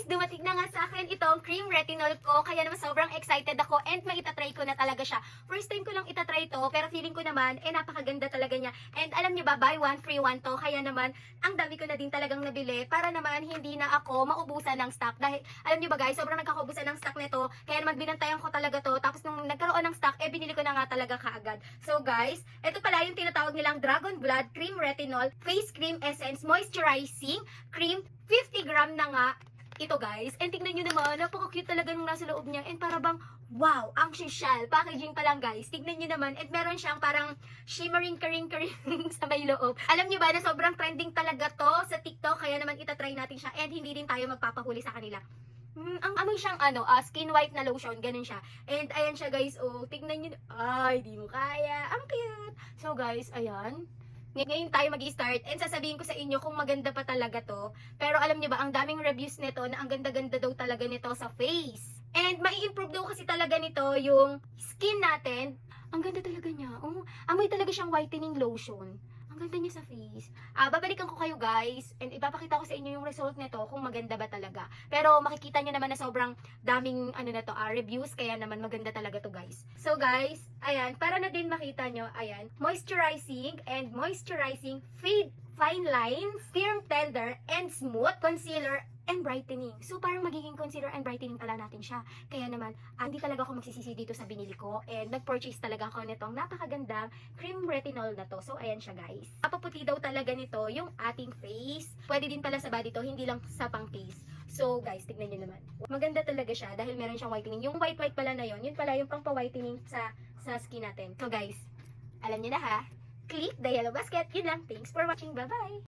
guys, dumating na nga sa akin itong cream retinol ko. Kaya naman sobrang excited ako and maitatry ko na talaga siya. First time ko lang itatry to, pero feeling ko naman, napakaganda talaga niya. And alam niyo ba, buy one, free one to. Kaya naman, ang dami ko na din talagang nabili para naman hindi na ako maubusan ng stock. Dahil, alam niyo ba guys, sobrang nagkakaubusan ng stock nito. Kaya naman binantayan ko talaga to. Tapos nung nagkaroon ng stock, binili ko na nga talaga kaagad. So guys, ito pala yung tinatawag nilang Dragon Blood Cream Retinol Face Cream Essence Moisturizing Cream. 50 gram na nga ito guys. And tingnan nyo naman, napaka-cute talaga nung nasa loob niya. And para bang, wow, ang social. Packaging pa lang guys. Tingnan nyo naman. And meron siyang parang shimmering ka-ring sa may loob. Alam nyo ba na sobrang trending talaga to sa TikTok. Kaya naman itatry natin siya. And hindi din tayo magpapahuli sa kanila. Ang amoy siyang skin white na lotion, ganun siya. And ayan siya guys, oh, tignan nyo. Ay, di mo kaya. Ang cute. So guys, ayan. Ngayon tayo mag-i-start and sasabihin ko sa inyo kung maganda pa talaga to. Pero alam niyo ba, ang daming reviews nito na ang ganda-ganda daw talaga nito sa face. And mai-improve daw kasi talaga nito yung skin natin. Ang ganda talaga niya. Oh, amoy talaga siyang whitening lotion. Ang ganda niya sa face. Babalikan ko kayo guys and ipapakita ko sa inyo yung result nito kung maganda ba talaga. Pero makikita niyo naman na sobrang daming reviews kaya naman maganda talaga to guys. So guys, ayan, para na din makita nyo, ayan, moisturizing fade fine lines, firm tender and smooth concealer and brightening. So parang magiging concealer and brightening pala natin siya. Kaya naman, hindi talaga ako magsisisi dito sa binili ko and nag-purchase talaga ako nitong napakagandang cream retinol na to. So ayan siya guys. Papaputi daw talaga nito yung ating face. Pwede din pala sa body to, hindi lang sa pang face. So guys, tignan nyo naman. Maganda talaga siya dahil meron siyang whitening. Yung white pala na yun pala yung pang pa-whitening sa skin natin. So guys, alam nyo na ha. Click the yellow basket. Yun lang. Thanks for watching. Bye-bye!